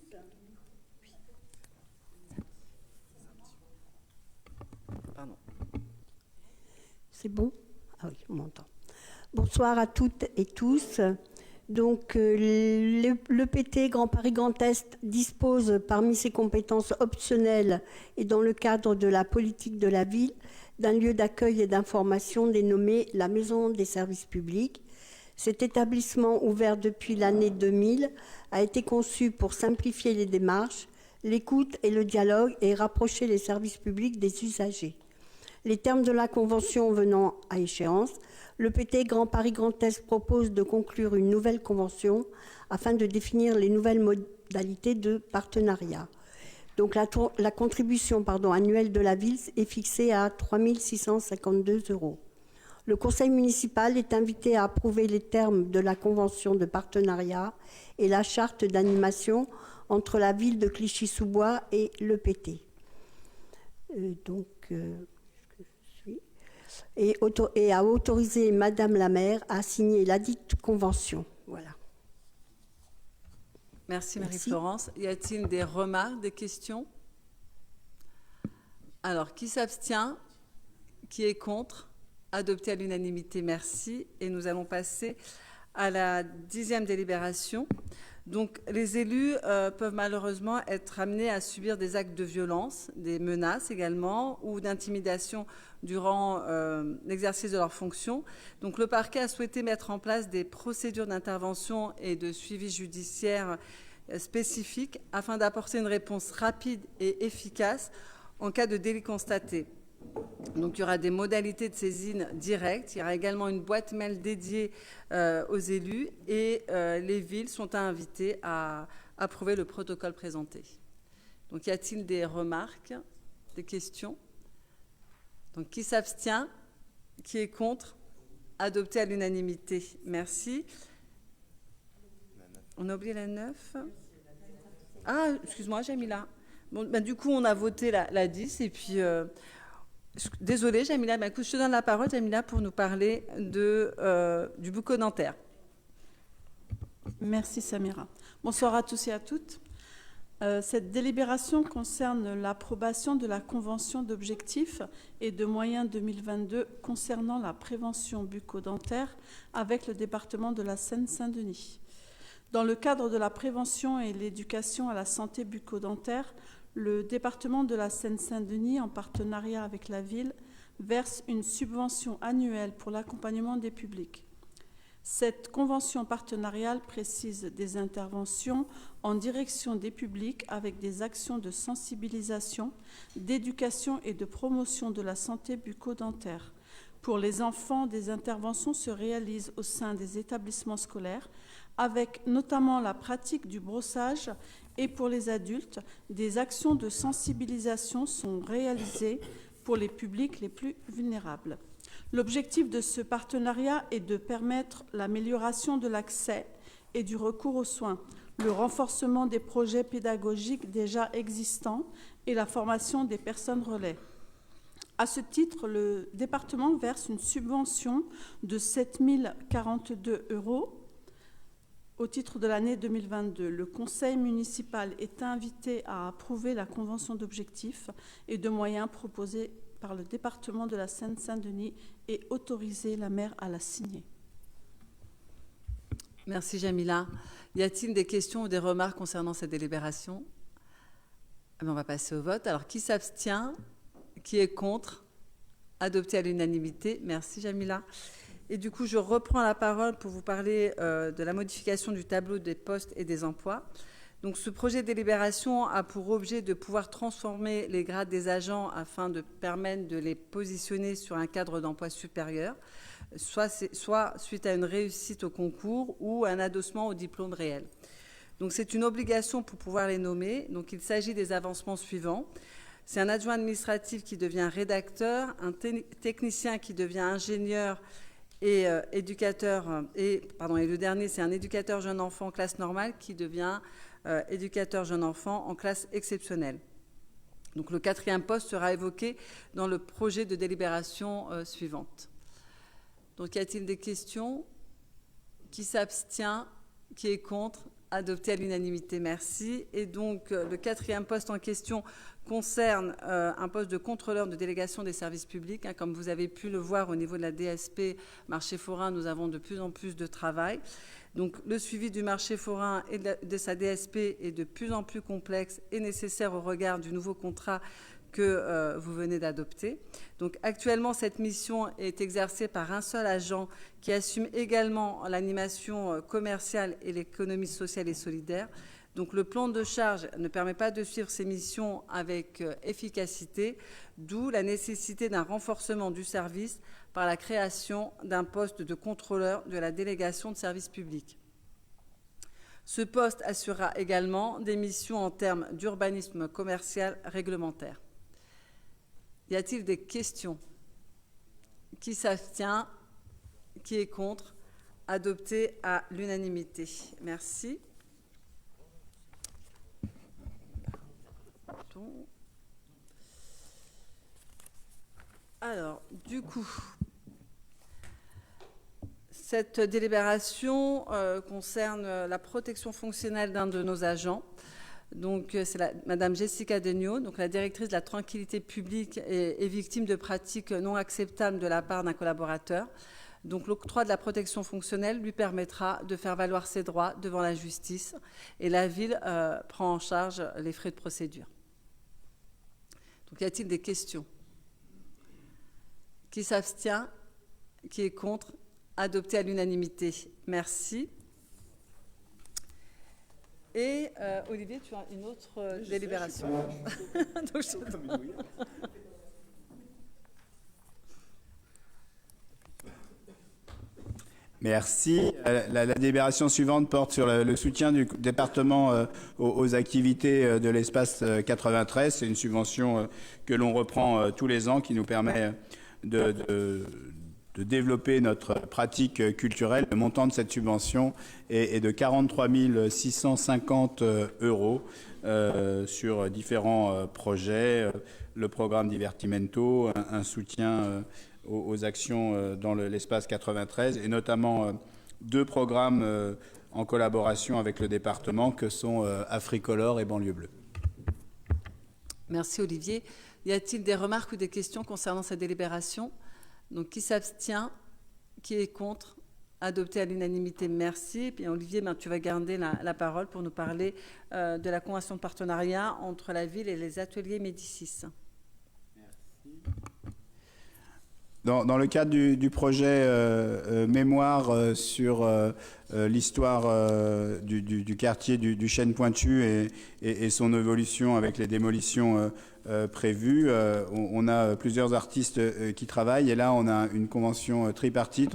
Pardon. C'est bon? Ah oui, on m'entend. Bonsoir à toutes et tous. Donc, l'EPT Grand Paris Grand Est dispose, parmi ses compétences optionnelles et dans le cadre de la politique de la ville, d'un lieu d'accueil et d'information dénommé la Maison des services publics. Cet établissement, ouvert depuis l'année 2000, a été conçu pour simplifier les démarches, l'écoute et le dialogue et rapprocher les services publics des usagers. Les termes de la convention venant à échéance, l'EPT Grand Paris Grand Est propose de conclure une nouvelle convention afin de définir les nouvelles modalités de partenariat. Donc la contribution annuelle de la ville est fixée à 3 652 €. Le conseil municipal est invité à approuver les termes de la convention de partenariat et la charte d'animation entre la ville de Clichy-sous-Bois et l'EPT. Et à autoriser Madame la maire à signer ladite convention. Voilà. Merci Marie-Florence. Y a-t-il des remarques, des questions? Alors, qui s'abstient? Qui est contre? Adopté à l'unanimité, merci. Et nous allons passer à la 10e délibération. Donc, les élus peuvent malheureusement être amenés à subir des actes de violence, des menaces également, ou d'intimidation durant l'exercice de leurs fonctions. Donc, le parquet a souhaité mettre en place des procédures d'intervention et de suivi judiciaire spécifiques afin d'apporter une réponse rapide et efficace en cas de délit constaté. Donc, il y aura des modalités de saisine directe. Il y aura également une boîte mail dédiée aux élus et les villes sont invitées à approuver le protocole présenté. Donc, y a-t-il des remarques, des questions? Donc, qui s'abstient? Qui est contre? Adopté à l'unanimité. Merci. On a oublié la 9. Ah, excuse-moi, Jamila. Bon, du coup, on a voté la 10 et puis... Désolée, Jamila, je te donne la parole, Jamila, pour nous parler du bucco-dentaire. Merci, Samira. Bonsoir à tous et à toutes. Cette délibération concerne l'approbation de la Convention d'objectifs et de moyens 2022 concernant la prévention bucco-dentaire avec le département de la Seine-Saint-Denis. Dans le cadre de la prévention et l'éducation à la santé bucco-dentaire, le département de la Seine-Saint-Denis, en partenariat avec la ville, verse une subvention annuelle pour l'accompagnement des publics. Cette convention partenariale précise des interventions en direction des publics avec des actions de sensibilisation, d'éducation et de promotion de la santé bucco-dentaire. Pour les enfants, des interventions se réalisent au sein des établissements scolaires, avec notamment la pratique du brossage, et pour les adultes, des actions de sensibilisation sont réalisées pour les publics les plus vulnérables. L'objectif de ce partenariat est de permettre l'amélioration de l'accès et du recours aux soins, le renforcement des projets pédagogiques déjà existants et la formation des personnes relais. À ce titre, le département verse une subvention de 7 042 € Au titre de l'année 2022, le conseil municipal est invité à approuver la convention d'objectifs et de moyens proposée par le département de la Seine-Saint-Denis et autoriser la maire à la signer. Merci Jamila. Y a-t-il des questions ou des remarques concernant cette délibération? On va passer au vote. Alors, qui s'abstient? Qui est contre? Adopté à l'unanimité. Merci Jamila. Et du coup, je reprends la parole pour vous parler de la modification du tableau des postes et des emplois. Donc, ce projet de délibération a pour objet de pouvoir transformer les grades des agents afin de permettre de les positionner sur un cadre d'emploi supérieur, soit suite à une réussite au concours ou un adossement au diplôme réel. Donc, c'est une obligation pour pouvoir les nommer. Donc, il s'agit des avancements suivants. C'est un adjoint administratif qui devient rédacteur, un technicien qui devient ingénieur et éducateur. Et le dernier, c'est un éducateur jeune enfant classe normale qui devient éducateur jeune enfant en classe exceptionnelle. Donc, le 4e poste sera évoqué dans le projet de délibération suivante. Donc, y a-t-il des questions? Qui s'abstient? Qui est contre? Adopté à l'unanimité, merci. Et donc, le 4e poste en question concerne un poste de contrôleur de délégation des services publics. Comme vous avez pu le voir au niveau de la DSP marché forain, nous avons de plus en plus de travail. Donc, le suivi du marché forain et de sa DSP est de plus en plus complexe et nécessaire au regard du nouveau contrat que vous venez d'adopter. Donc, actuellement, cette mission est exercée par un seul agent qui assume également l'animation commerciale et l'économie sociale et solidaire. Donc, le plan de charge ne permet pas de suivre ces missions avec efficacité, d'où la nécessité d'un renforcement du service par la création d'un poste de contrôleur de la délégation de services publics. Ce poste assurera également des missions en termes d'urbanisme commercial réglementaire. Y a-t-il des questions? Qui s'abstient? Qui est contre? Adopté à l'unanimité. Merci. Pardon. Alors, du coup, cette délibération concerne la protection fonctionnelle d'un de nos agents. Donc, c'est Madame Jessica Degnaud, donc la directrice de la tranquillité publique est victime de pratiques non acceptables de la part d'un collaborateur. Donc, l'octroi de la protection fonctionnelle lui permettra de faire valoir ses droits devant la justice et la ville prend en charge les frais de procédure. Donc, y a-t-il des questions? Qui s'abstient? Qui est contre? Adopté à l'unanimité. Merci. Et Olivier, tu as une autre délibération. Merci. La délibération suivante porte sur le soutien du département aux activités de l'espace 93. C'est une subvention que l'on reprend tous les ans qui nous permet de développer notre pratique culturelle. Le montant de cette subvention est de 43 650 € sur différents projets, le programme Divertimento, un soutien aux actions dans l'espace 93 et notamment 2 programmes en collaboration avec le département que sont Africolor et Banlieue Bleue. Merci Olivier. Y a-t-il des remarques ou des questions concernant cette délibération? Donc, qui s'abstient? Qui est contre? Adopté à l'unanimité, merci. Et puis, Olivier, tu vas garder la parole pour nous parler de la convention de partenariat entre la ville et les ateliers Médicis. Merci. Dans le cadre du projet mémoire sur l'histoire du quartier du Chêne Pointu et son évolution avec les démolitions prévues, on a plusieurs artistes qui travaillent et là on a une convention tripartite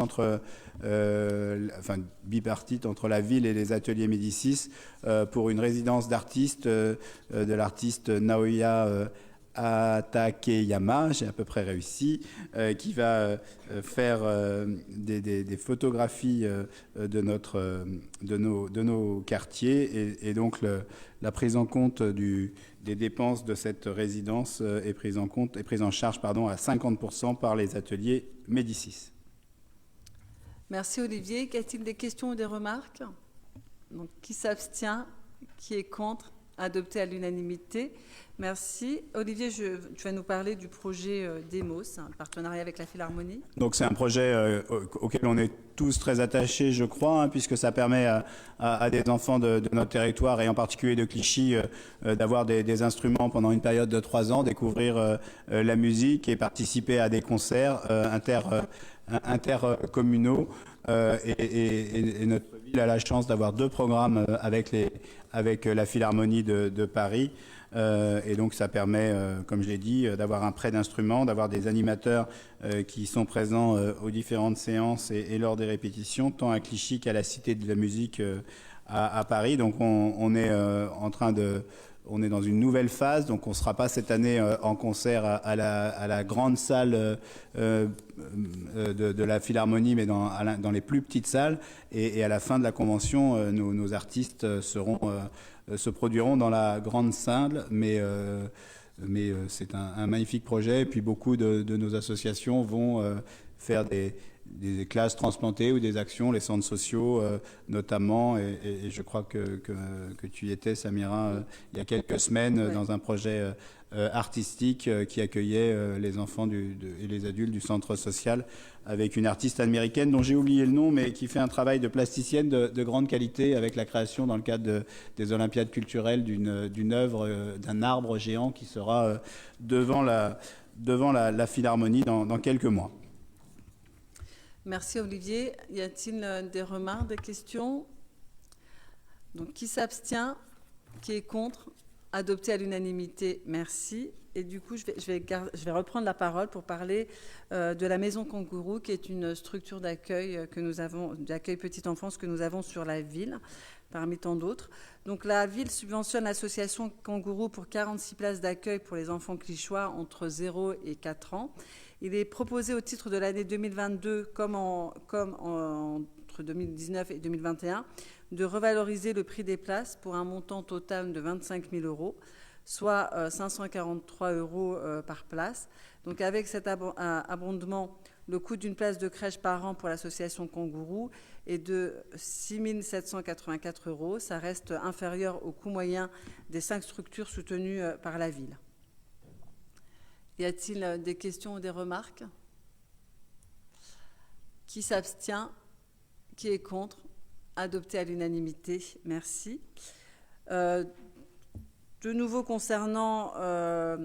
bipartite entre la ville et les ateliers Médicis pour une résidence d'artistes de l'artiste Naoya Atakeyama, j'ai à peu près réussi, qui va faire des photographies de nos quartiers et donc la prise en compte des dépenses de cette résidence est prise en charge à 50% par les ateliers Médicis. Merci Olivier. Qu'y a-t-il des questions ou des remarques? Donc, qui s'abstient? Qui est contre? Adopté à l'unanimité. Merci. Olivier, tu vas nous parler du projet Demos, un partenariat avec la Philharmonie. Donc c'est un projet auquel on est tous très attachés, je crois, puisque ça permet à des enfants de notre territoire, et en particulier de Clichy, d'avoir des instruments pendant une période de 3 ans, découvrir la musique et participer à des concerts intercommunaux. Et notre ville a la chance d'avoir 2 programmes avec la Philharmonie de Paris. Et donc ça permet, comme je l'ai dit, d'avoir un prêt d'instruments, d'avoir des animateurs qui sont présents aux différentes séances et lors des répétitions, tant à Clichy qu'à la Cité de la Musique à Paris. Donc on est on est dans une nouvelle phase, donc on ne sera pas cette année en concert à la grande salle de la Philharmonie, mais dans les plus petites salles. Et à la fin de la convention, nos artistes se produiront dans la grande salle, mais c'est un magnifique projet. Et puis beaucoup de nos associations vont faire des classes transplantées ou des actions, les centres sociaux notamment, et je crois que tu y étais, Samira, il y a quelques semaines, dans un projet artistique qui accueillait les enfants et les adultes du centre social, avec une artiste américaine dont j'ai oublié le nom, mais qui fait un travail de plasticienne de grande qualité, avec la création dans le cadre des Olympiades culturelles d'une œuvre, d'un arbre géant qui sera devant la Philharmonie dans quelques mois. Merci Olivier. Y a-t-il des remarques, des questions? Donc, qui s'abstient? Qui est contre? Adopté à l'unanimité. Merci. Et du coup, je vais reprendre la parole pour parler de la Maison Kangourou, qui est une structure d'accueil d'accueil petite enfance que nous avons sur la ville, parmi tant d'autres. Donc, la ville subventionne l'association Kangourou pour 46 places d'accueil pour les enfants clichois entre 0 et 4 ans. Il est proposé au titre de l'année 2022, comme entre 2019 et 2021, de revaloriser le prix des places pour un montant total de 25 000 €, soit 543 € par place. Donc avec cet abondement, le coût d'une place de crèche par an pour l'association Kangourou est de 6 784 €. Ça reste inférieur au coût moyen des 5 structures soutenues par la ville. Y a-t-il des questions ou des remarques? Qui s'abstient? Qui est contre? Adopté à l'unanimité. Merci. De nouveau concernant la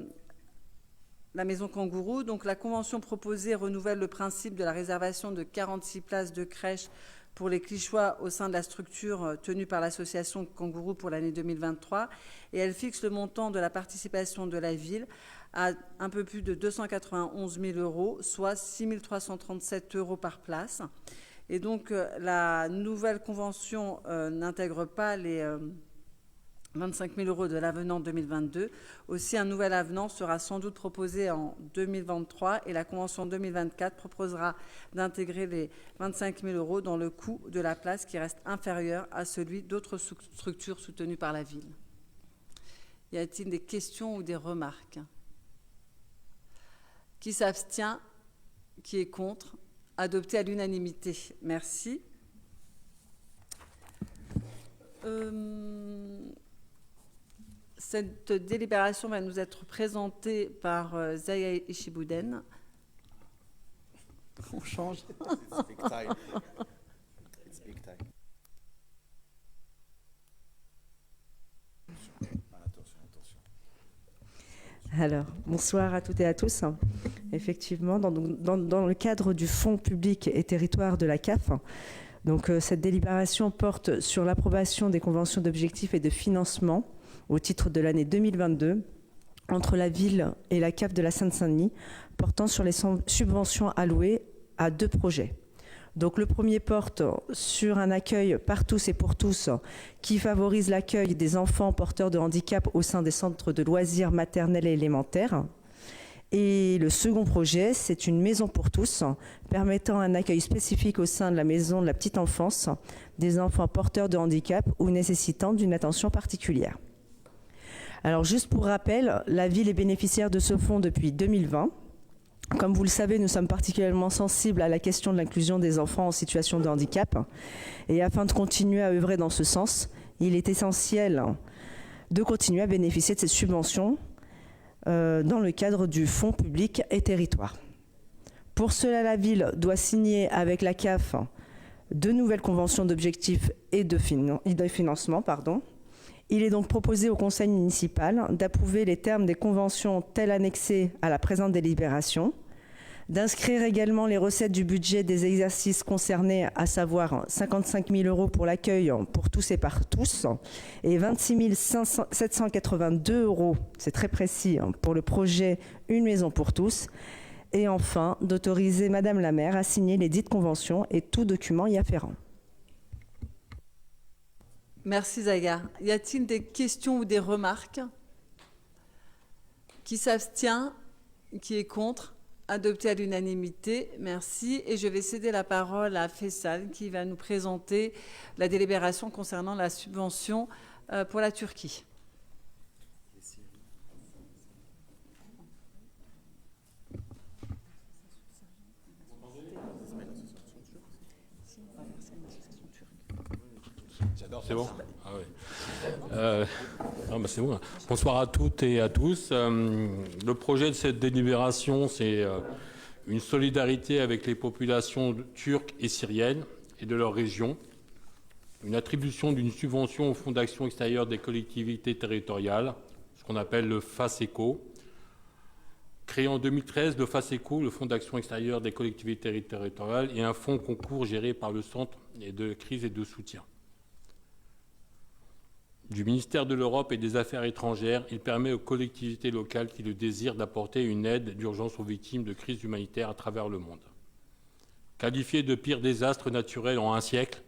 Maison Kangourou, donc la convention proposée renouvelle le principe de la réservation de 46 places de crèche pour les Clichois au sein de la structure tenue par l'association Kangourou pour l'année 2023, et elle fixe le montant de la participation de la ville à un peu plus de 291 000 €, soit 6 337 € par place. Et donc, la nouvelle convention n'intègre pas les 25 000 € de l'avenant 2022. Aussi, un nouvel avenant sera sans doute proposé en 2023 et la convention 2024 proposera d'intégrer les 25 000 € dans le coût de la place qui reste inférieur à celui d'autres structures soutenues par la ville. Y a-t-il des questions ou des remarques? Qui s'abstient? Qui est contre? Adopté à l'unanimité. Merci. Cette délibération va nous être présentée par Zaya Ishibouden. On change. It's big time. It's big time. Alors, bonsoir à toutes et à tous. Effectivement, dans le cadre du Fonds public et territoire de la CAF, donc, cette délibération porte sur l'approbation des conventions d'objectifs et de financement au titre de l'année 2022 entre la ville et la CAF de la Seine-Saint-Denis, portant sur les subventions allouées à 2 projets. Donc le premier porte sur un accueil par tous et pour tous qui favorise l'accueil des enfants porteurs de handicap au sein des centres de loisirs maternels et élémentaires. Et le second projet, c'est une maison pour tous, permettant un accueil spécifique au sein de la maison de la petite enfance des enfants porteurs de handicap ou nécessitant d'une attention particulière. Alors juste pour rappel, la ville est bénéficiaire de ce fonds depuis 2020. Comme vous le savez, nous sommes particulièrement sensibles à la question de l'inclusion des enfants en situation de handicap. Et afin de continuer à œuvrer dans ce sens, il est essentiel de continuer à bénéficier de ces subventions dans le cadre du Fonds public et territoire. Pour cela, la ville doit signer avec la CAF de nouvelles conventions d'objectifs et de financement. Il est donc proposé au conseil municipal d'approuver les termes des conventions telles annexées à la présente délibération, d'inscrire également les recettes du budget des exercices concernés, à savoir 55 000 € pour l'accueil pour tous et par tous, et 26 782 €, c'est très précis, pour le projet Une maison pour tous, et enfin d'autoriser Madame la maire à signer les dites conventions et tout document y afférent. Merci Zaïga. Y a-t-il des questions ou des remarques? Qui s'abstient? Qui est contre? Adopté à l'unanimité. Merci. Et je vais céder la parole à Faisal qui va nous présenter la délibération concernant la subvention pour la Turquie. C'est bon? Ah ouais. C'est bon. Bonsoir à toutes et à tous. Le projet de cette délibération, c'est une solidarité avec les populations turques et syriennes et de leur région, une attribution d'une subvention au Fonds d'action extérieure des collectivités territoriales, ce qu'on appelle le FASECO. Créé en 2013, le FASECO, le Fonds d'action extérieure des collectivités territoriales, est un fonds concours géré par le Centre de crise et de soutien du ministère de l'Europe et des Affaires étrangères. Il permet aux collectivités locales qui le désirent d'apporter une aide d'urgence aux victimes de crises humanitaires à travers le monde. Qualifié de pire désastre naturel en un siècle,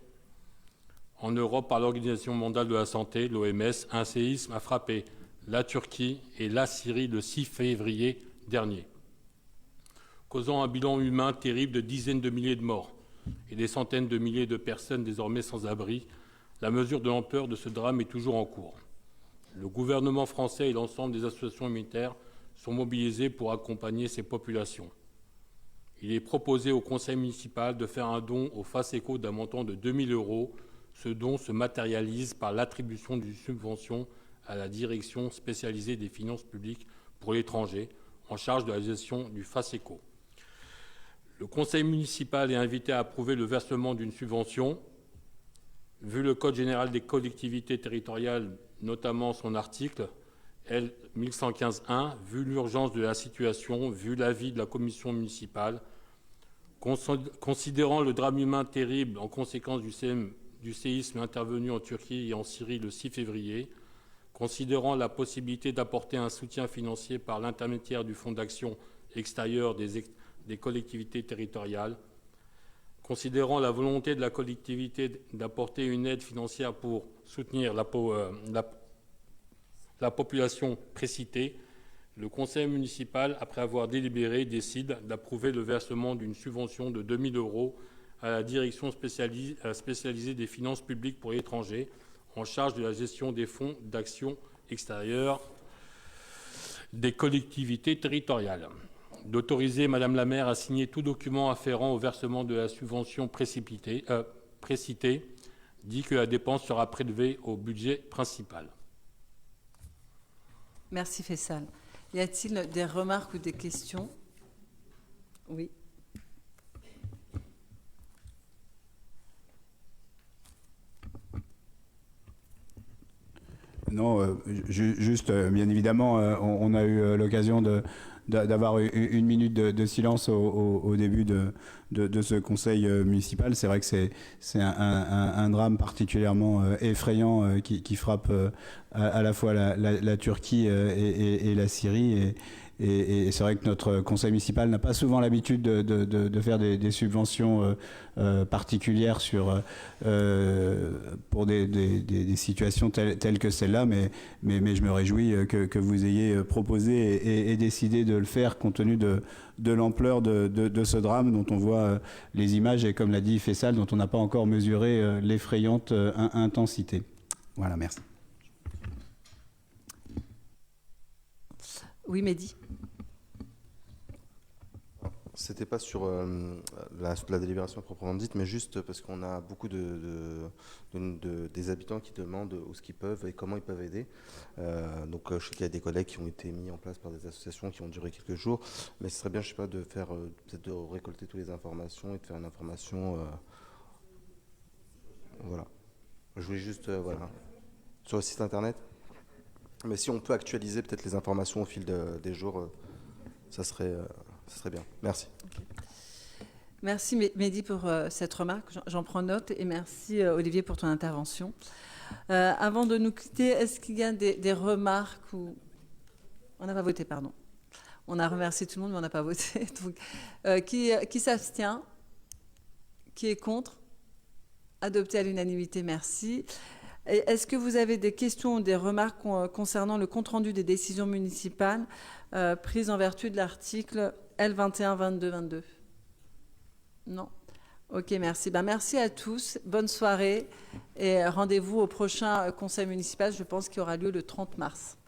en Europe par l'Organisation mondiale de la santé, l'OMS, un séisme a frappé la Turquie et la Syrie le 6 février dernier, causant un bilan humain terrible de dizaines de milliers de morts et des centaines de milliers de personnes désormais sans abri. La mesure de l'ampleur de ce drame est toujours en cours. Le gouvernement français et l'ensemble des associations humanitaires sont mobilisés pour accompagner ces populations. Il est proposé au conseil municipal de faire un don au FASECO d'un montant de 2 000 €. Ce don se matérialise par l'attribution d'une subvention à la direction spécialisée des finances publiques pour l'étranger, en charge de la gestion du FASECO. Le conseil municipal est invité à approuver le versement d'une subvention. Vu le Code général des collectivités territoriales, notamment son article L 1115-1, vu l'urgence de la situation, vu l'avis de la commission municipale, considérant le drame humain terrible en conséquence du séisme intervenu en Turquie et en Syrie le 6 février, considérant la possibilité d'apporter un soutien financier par l'intermédiaire du Fonds d'action extérieure des collectivités territoriales, considérant la volonté de la collectivité d'apporter une aide financière pour soutenir la population précitée, le conseil municipal, après avoir délibéré, décide d'approuver le versement d'une subvention de 2 000 € à la direction spécialisée des finances publiques pour l'étranger, en charge de la gestion des fonds d'action extérieure des collectivités territoriales. D'autoriser Madame la maire à signer tout document afférent au versement de la subvention précitée, dit que la dépense sera prélevée au budget principal. Merci Faisal. Y a-t-il des remarques ou des questions? Oui. Non, juste, bien évidemment, on a eu l'occasion d'avoir une minute de silence au début de ce conseil municipal. C'est vrai que c'est un drame particulièrement effrayant qui frappe à la fois la Turquie et la Syrie. Et c'est vrai que notre conseil municipal n'a pas souvent l'habitude de faire des subventions particulières pour des situations telles que celle-là, mais je me réjouis que vous ayez proposé et décidé de le faire compte tenu de l'ampleur de ce drame dont on voit les images et, comme l'a dit Faisal, dont on n'a pas encore mesuré l'effrayante intensité. Voilà, merci. Oui, Mehdi. C'était pas sur la délibération proprement dite, mais juste parce qu'on a beaucoup des habitants qui demandent où ce qu'ils peuvent et comment ils peuvent aider. Donc je sais qu'il y a des collègues qui ont été mis en place par des associations qui ont duré quelques jours, mais ce serait bien, je sais pas, de faire peut-être de récolter toutes les informations et de faire une information. Voilà. Je voulais juste voilà sur le site internet. Mais si on peut actualiser peut-être les informations au fil des jours, ça serait bien. Merci. Okay. Merci Mehdi pour cette remarque, j'en prends note, et merci Olivier pour ton intervention. Avant de nous quitter, est-ce qu'il y a des remarques ou... On n'a pas voté, pardon. On a remercié tout le monde, mais on n'a pas voté. Donc, qui s'abstient? Qui est contre? Adopté à l'unanimité, merci. Est-ce que vous avez des questions ou des remarques concernant le compte-rendu des décisions municipales prises en vertu de l'article L21-22-22? Non? Ok, merci. Merci à tous. Bonne soirée et rendez-vous au prochain conseil municipal. Je pense qu'il aura lieu le 30 mars.